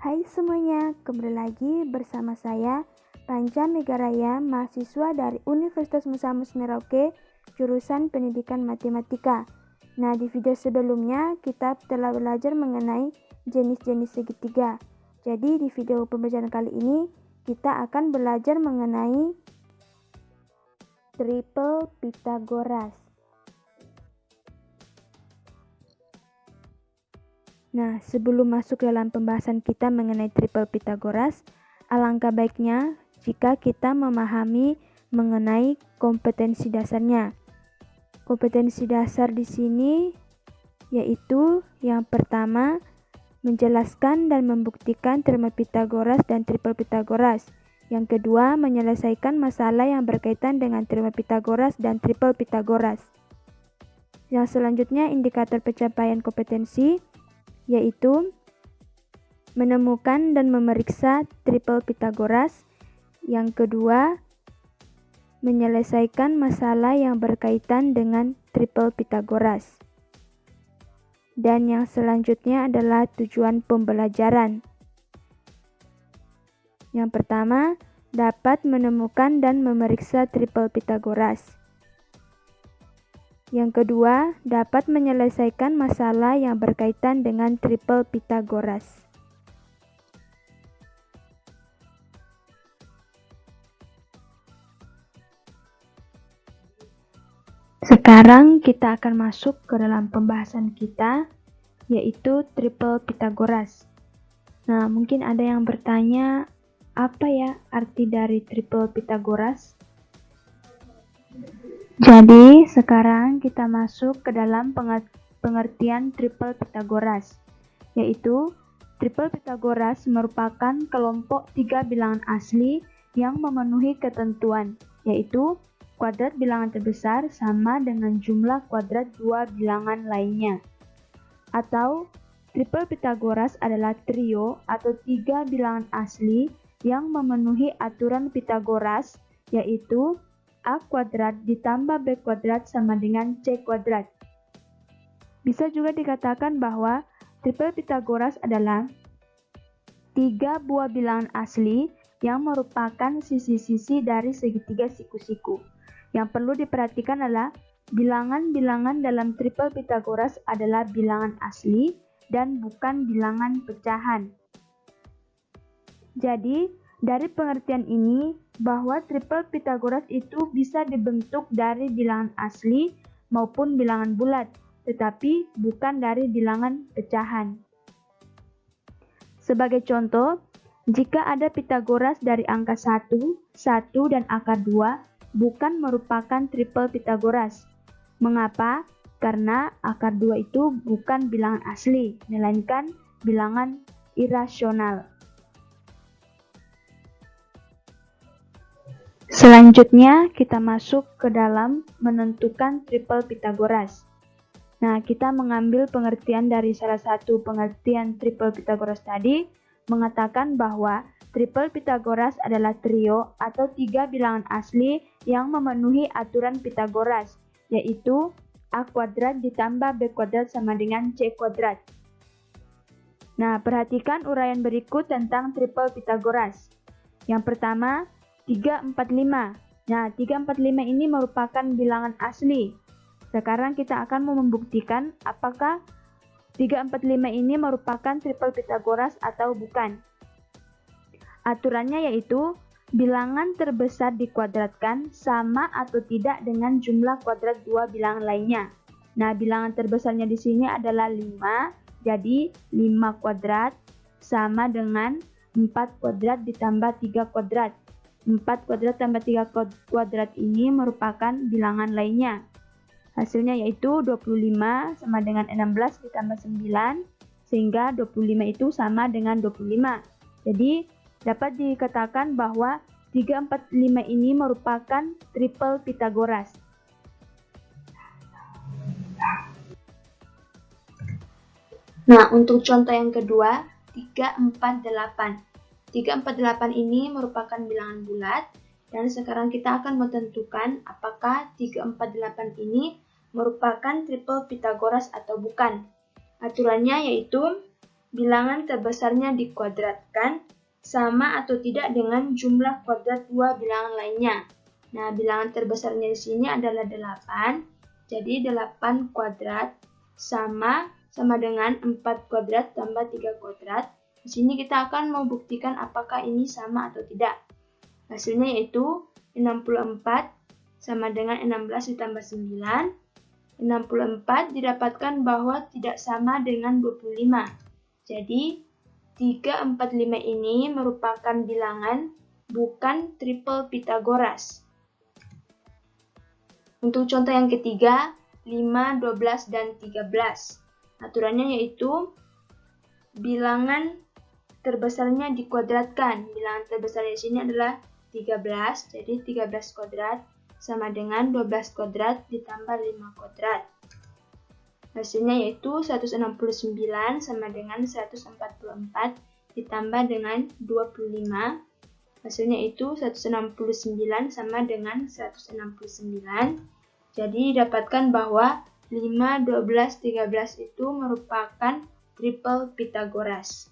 Hai semuanya, kembali lagi bersama saya Panca Megaraya, mahasiswa dari Universitas Musamus Merauke, jurusan Pendidikan Matematika. Nah, di video sebelumnya kita telah belajar mengenai jenis-jenis segitiga. Jadi di video pembelajaran kali ini kita akan belajar mengenai triple Pythagoras. Nah, sebelum masuk dalam pembahasan kita mengenai triple Pythagoras, alangkah baiknya jika kita memahami mengenai kompetensi dasarnya. Kompetensi dasar di sini yaitu yang pertama, menjelaskan dan membuktikan teorema Pythagoras dan triple Pythagoras. Yang kedua, menyelesaikan masalah yang berkaitan dengan teorema Pythagoras dan triple Pythagoras. Yang selanjutnya, indikator pencapaian kompetensi yaitu menemukan dan memeriksa triple Pythagoras. Yang kedua, menyelesaikan masalah yang berkaitan dengan triple Pythagoras. Dan yang selanjutnya adalah tujuan pembelajaran. Yang pertama, dapat menemukan dan memeriksa triple Pythagoras. Yang kedua, dapat menyelesaikan masalah yang berkaitan dengan triple Pythagoras. Sekarang kita akan masuk ke dalam pembahasan kita, yaitu triple Pythagoras. Nah, mungkin ada yang bertanya, apa ya arti dari triple Pythagoras? Jadi, sekarang kita masuk ke dalam pengertian triple Pythagoras, yaitu triple Pythagoras merupakan kelompok 3 bilangan asli yang memenuhi ketentuan, yaitu kuadrat bilangan terbesar sama dengan jumlah kuadrat 2 bilangan lainnya. Atau, triple Pythagoras adalah trio atau 3 bilangan asli yang memenuhi aturan Pythagoras, yaitu A kuadrat ditambah B kuadrat sama dengan C kuadrat. Bisa juga dikatakan bahwa triple Pythagoras adalah 3 buah bilangan asli yang merupakan sisi-sisi dari segitiga siku-siku. Yang perlu diperhatikan adalah bilangan-bilangan dalam triple Pythagoras adalah bilangan asli dan bukan bilangan pecahan. Jadi, dari pengertian ini, bahwa triple Pythagoras itu bisa dibentuk dari bilangan asli maupun bilangan bulat, tetapi bukan dari bilangan pecahan. Sebagai contoh, jika ada Pythagoras dari angka 1, 1 dan akar 2, bukan merupakan triple Pythagoras. Mengapa? Karena akar 2 itu bukan bilangan asli, melainkan bilangan irasional. Selanjutnya, kita masuk ke dalam menentukan triple Pythagoras. Nah, kita mengambil pengertian dari salah satu pengertian triple Pythagoras tadi, mengatakan bahwa triple Pythagoras adalah trio atau 3 bilangan asli yang memenuhi aturan Pythagoras, yaitu A kuadrat ditambah B kuadrat sama dengan C kuadrat. Nah, perhatikan uraian berikut tentang triple Pythagoras. Yang pertama, 3, 4, 5. Nah, 3, 4, 5 ini merupakan bilangan asli. Sekarang kita akan membuktikan apakah 3, 4, 5 ini merupakan triple Pythagoras atau bukan. Aturannya yaitu bilangan terbesar dikuadratkan sama atau tidak dengan jumlah kuadrat 2 bilangan lainnya. Nah, bilangan terbesarnya di sini adalah 5, jadi 5 kuadrat sama dengan 4 kuadrat ditambah 3 kuadrat. 4 kuadrat tambah 3 kuadrat ini merupakan bilangan lainnya. Hasilnya yaitu 25 sama dengan 16 ditambah 9, sehingga 25 itu sama dengan 25. Jadi, dapat dikatakan bahwa 3, 4, 5 ini merupakan triple Pythagoras. Nah, untuk contoh yang kedua, 3, 4, 8. 3, 4, 8 ini merupakan bilangan bulat, dan sekarang kita akan menentukan apakah 3, 4, 8 ini merupakan triple Pythagoras atau bukan. Aturannya yaitu bilangan terbesarnya dikuadratkan sama atau tidak dengan jumlah kuadrat dua bilangan lainnya. Nah, bilangan terbesarnya di sini adalah 8. Jadi 8 kuadrat sama dengan 4 kuadrat tambah 3 kuadrat. Di sini kita akan membuktikan apakah ini sama atau tidak. Hasilnya yaitu 64 sama dengan 16 ditambah 9. 64 didapatkan bahwa tidak sama dengan 25. Jadi 345 ini merupakan bilangan bukan triple Pythagoras. Untuk contoh yang ketiga, 5, 12, dan 13. Aturannya yaitu bilangan terbesarnya dikuadratkan. Bilangan terbesar di sini adalah 13, jadi 13 kuadrat sama dengan 12 kuadrat ditambah 5 kuadrat. Hasilnya yaitu 169 sama dengan 144 ditambah dengan 25. Hasilnya itu 169 sama dengan 169. Jadi didapatkan bahwa 5, 12, 13 itu merupakan triple Pythagoras.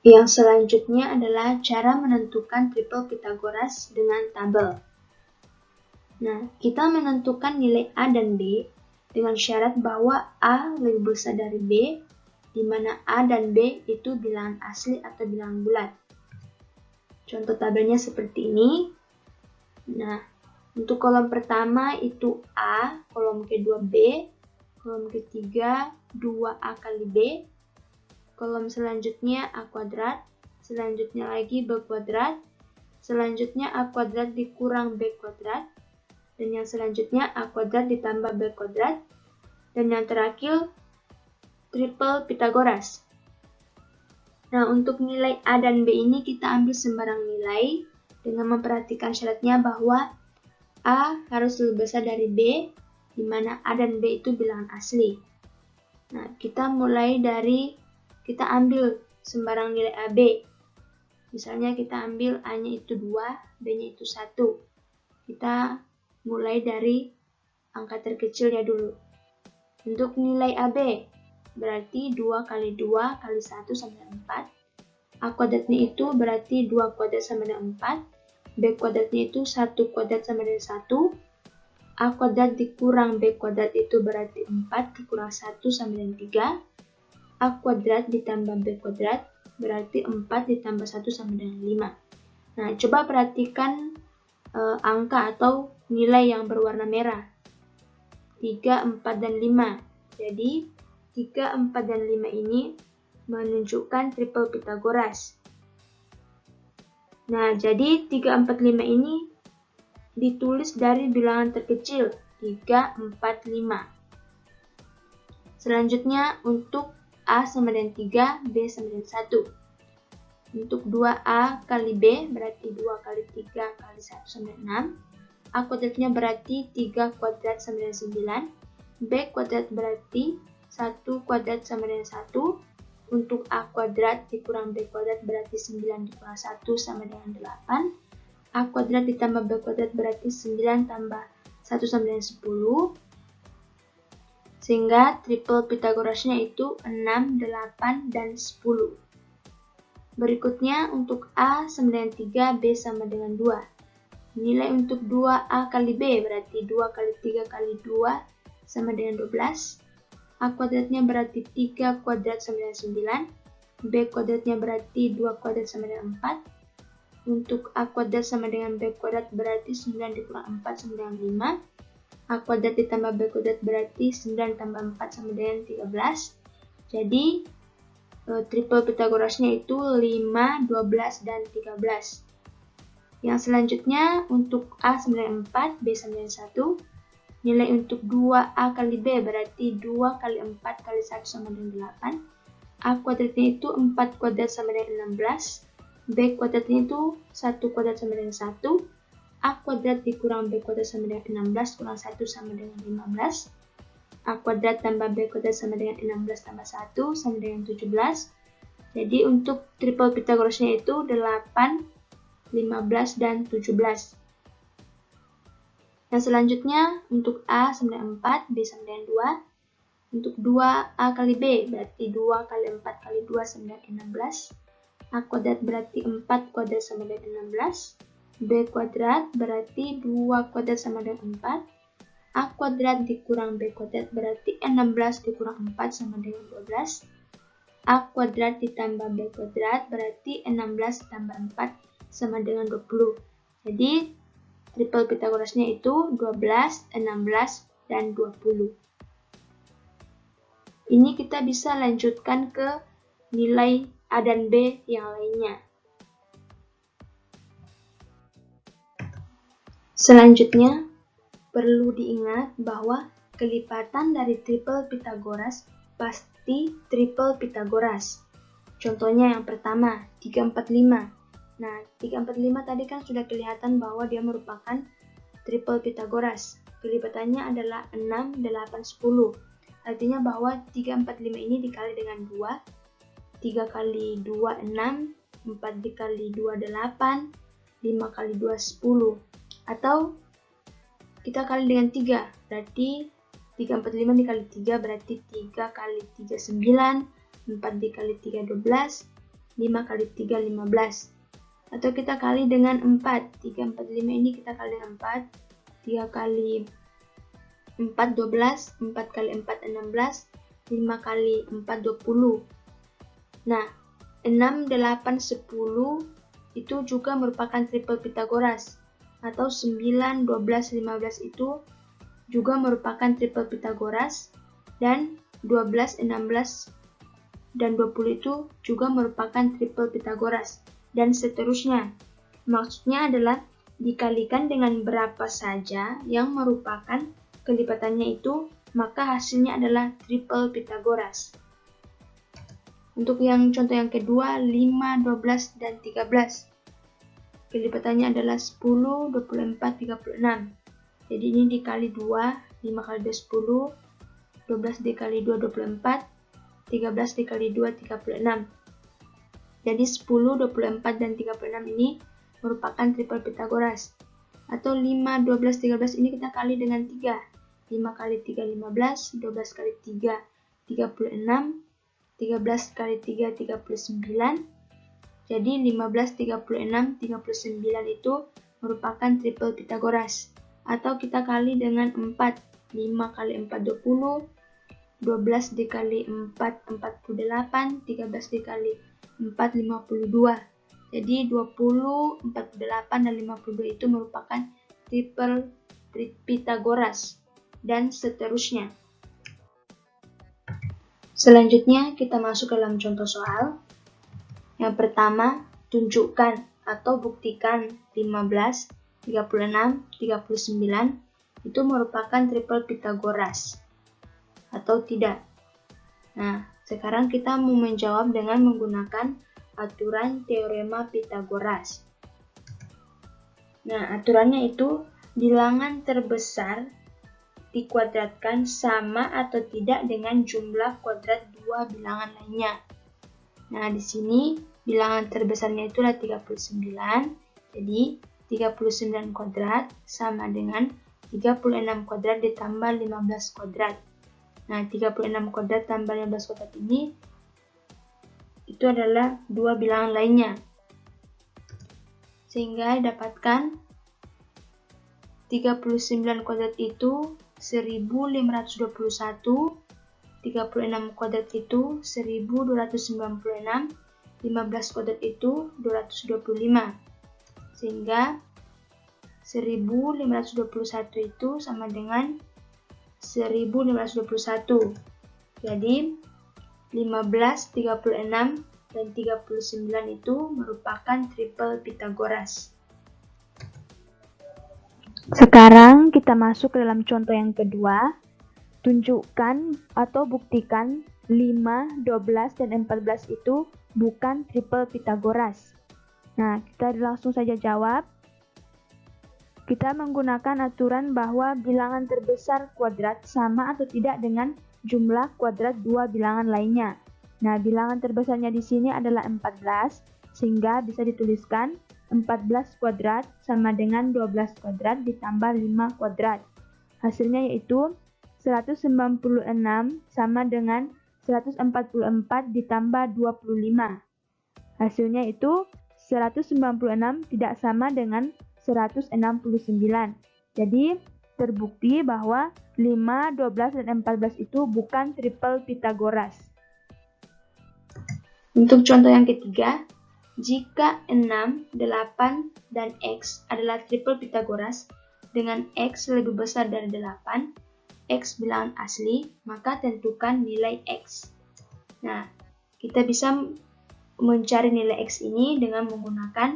Yang selanjutnya adalah cara menentukan triple Pythagoras dengan tabel. Nah, kita menentukan nilai A dan B dengan syarat bahwa A lebih besar dari B, di mana A dan B itu bilangan asli atau bilangan bulat. Contoh tabelnya seperti ini. Nah, untuk kolom pertama itu A, kolom kedua B, kolom ketiga 2A kali B, kolom selanjutnya A kuadrat, selanjutnya lagi B kuadrat, selanjutnya A kuadrat dikurang B kuadrat, dan yang selanjutnya A kuadrat ditambah B kuadrat, dan yang terakhir triple Pythagoras. Nah, untuk nilai A dan B ini kita ambil sembarang nilai dengan memperhatikan syaratnya bahwa A harus lebih besar dari B, di mana A dan B itu bilangan asli. Nah, kita ambil sembarang nilai AB. Misalnya kita ambil A-nya itu 2, B-nya itu 1. Kita mulai dari angka terkecilnya dulu. Untuk nilai AB, berarti 2 kali 2 kali 1 sama dengan 4. A kuadratnya itu berarti 2 kuadrat sama dengan 4. B kuadratnya itu 1 kuadrat sama dengan 1. A kuadrat dikurang B kuadrat itu berarti 4 dikurang 1 sama dengan 3. A kuadrat ditambah B kuadrat berarti 4 ditambah 1 sama dengan 5. Nah, coba perhatikan angka atau nilai yang berwarna merah. 3, 4, dan 5. Jadi, 3, 4, dan 5 ini menunjukkan triple Pythagoras. Nah, jadi 3, 4, 5 ini ditulis dari bilangan terkecil 3, 4, 5. Selanjutnya untuk A sama dengan 3, B sama dengan 1. Untuk 2A kali B berarti 2 kali 3 kali 1 sama dengan 6. A kuadratnya berarti 3 kuadrat sama dengan 9. B kuadrat berarti 1 kuadrat sama dengan 1. Untuk A kuadrat dikurang B kuadrat berarti 9 dikurang 1 sama dengan 8. A kuadrat ditambah B kuadrat berarti 9 tambah 1 sama dengan 10. Sehingga triple Pythagorasnya itu 6, 8, dan 10. Berikutnya untuk A sama dengan 3, B sama dengan 2. Nilai untuk 2A kali B berarti 2 kali 3 kali 2 sama dengan 12. A kuadratnya berarti 3 kuadrat sama dengan 9. B kuadratnya berarti 2 kuadrat sama dengan 4. Untuk A kuadrat sama dengan B kuadrat berarti 9 dikurang 4 sama dengan 5. A kuadrat ditambah B kuadrat berarti 9 tambah 4 sama dengan 13. Jadi, triple Pythagorasnya itu 5, 12, dan 13. Yang selanjutnya untuk A sama dengan 4, B sama dengan 1. Nilai untuk 2A kali B berarti 2 kali 4 kali 1 sama dengan 8. A kuadratnya itu 4 kuadrat sama dengan 16. B kuadratnya itu 1 kuadrat sama dengan 1. A kuadrat dikurang B kuadrat sama dengan 16 kurang 1 sama dengan 15. A kuadrat tambah B kuadrat sama dengan 16 tambah 1 sama dengan 17. Jadi untuk triple Pythagorasnya itu 8, 15, dan 17. Yang selanjutnya untuk A sama dengan 4, B sama dengan Untuk 2A kali B berarti 2 kali 4 kali 2 sama dengan 16. A kuadrat berarti 4 kuadrat sama dengan 16. B kuadrat berarti 2 kuadrat sama dengan 4. A kuadrat dikurang B kuadrat berarti 16 dikurang 4 sama dengan 12. A kuadrat ditambah B kuadrat berarti 16 tambah 4 sama dengan 20. Jadi triple Pitagorasnya itu 12, 16, dan 20. Ini kita bisa lanjutkan ke nilai A dan B yang lainnya. Selanjutnya, perlu diingat bahwa kelipatan dari triple Pitagoras pasti triple Pitagoras. Contohnya yang pertama, 345. Nah, 345 tadi kan sudah kelihatan bahwa dia merupakan triple Pitagoras. Kelipatannya adalah 6, 8, 10. Artinya bahwa 345 ini dikali dengan 2, 3 kali 2, 6, 4 dikali 2, 8, 5 kali 2, 10. Atau kita kali dengan 3, berarti 345 dikali 3 berarti 3 kali 3, 9, 4 dikali 3, 12, 5 kali 3, 15. Atau kita kali dengan 4, 345 ini kita kali dengan 4, 3 kali 4, 12, 4 kali 4, 16, 5 kali 4, 20. Nah, 6, 8, 10 itu juga merupakan triple Pitagoras. Atau 9, 12, 15 itu juga merupakan triple Pitagoras. Dan 12, 16, dan 20 itu juga merupakan triple Pitagoras. Dan seterusnya. Maksudnya adalah dikalikan dengan berapa saja yang merupakan kelipatannya itu, maka hasilnya adalah triple Pitagoras. Untuk yang contoh yang kedua, 5, 12, dan 13. Kelipatannya adalah 10, 24, 36. Jadi ini dikali 2, 5 kali 2, 10, 12 dikali 2, 24, 13 dikali 2, 36. Jadi 10, 24, dan 36 ini merupakan triple Pitagoras. Atau 5, 12, 13 ini kita kali dengan 3. 5 kali 3, 15, 12 kali 3, 36, 13 kali 3, 39. Jadi 15, 36, 39 itu merupakan triple Pitagoras. Atau kita kali dengan 4. 5 kali 4, 20, 12 dikali 4, 48, 13 dikali 4, 52. Jadi 20, 48, dan 52 itu merupakan triple Pitagoras. Dan seterusnya. Selanjutnya kita masuk ke dalam contoh soal. Yang pertama, tunjukkan atau buktikan 15, 36, 39 itu merupakan triple Pitagoras atau tidak. Nah, sekarang kita mau menjawab dengan menggunakan aturan teorema Pitagoras. Nah, aturannya itu bilangan terbesar dikuadratkan sama atau tidak dengan jumlah kuadrat dua bilangan lainnya. Nah, di sini bilangan terbesarnya itu adalah 39. Jadi, 39 kuadrat sama dengan 36 kuadrat ditambah 15 kuadrat. Nah, 36 kuadrat tambah 15 kuadrat ini itu adalah dua bilangan lainnya. Sehingga dapatkan 39 kuadrat itu 1521, 36 kuadrat itu 1296, 15 kuadrat itu 225. Sehingga 1521 itu sama dengan 1521. Jadi 15, 36, dan 39 itu merupakan triple Pitagoras. Sekarang kita masuk ke dalam contoh yang kedua. Tunjukkan atau buktikan 5, 12, dan 14 itu bukan triple Pitagoras. Nah, kita langsung saja jawab. Kita menggunakan aturan bahwa bilangan terbesar kuadrat sama atau tidak dengan jumlah kuadrat dua bilangan lainnya. Nah, bilangan terbesarnya di sini adalah 14, sehingga bisa dituliskan 14 kuadrat sama dengan 12 kuadrat ditambah 5 kuadrat. Hasilnya yaitu 196 sama dengan 144 ditambah 25. Hasilnya itu 196 tidak sama dengan 169. Jadi terbukti bahwa 5, 12, dan 14 itu bukan triple Pythagoras. Untuk contoh yang ketiga, jika 6, 8, dan X adalah triple Pythagoras dengan X lebih besar dari 8, X bilangan asli, maka tentukan nilai X. Nah, kita bisa mencari nilai X ini dengan menggunakan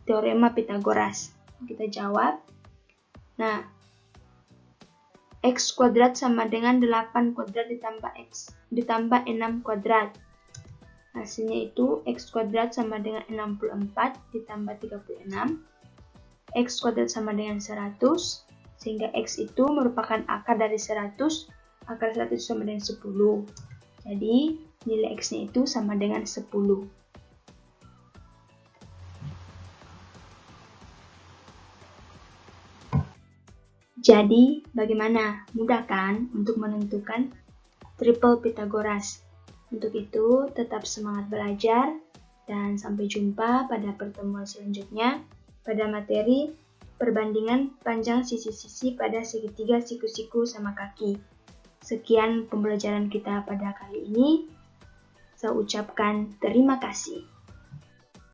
teorema Pythagoras. Kita jawab. Nah, X kuadrat sama dengan 8 kuadrat ditambah X ditambah 6 kuadrat. Hasilnya itu X kuadrat sama dengan 64 ditambah 36. X kuadrat sama dengan 100, sehingga X itu merupakan akar dari 100, akar 100 sama dengan 10. Jadi, nilai X-nya itu sama dengan 10. Jadi, bagaimana? Mudah kan untuk menentukan triple Pythagoras? Untuk itu, tetap semangat belajar dan sampai jumpa pada pertemuan selanjutnya pada materi perbandingan panjang sisi-sisi pada segitiga siku-siku sama kaki. Sekian pembelajaran kita pada kali ini. Saya ucapkan terima kasih.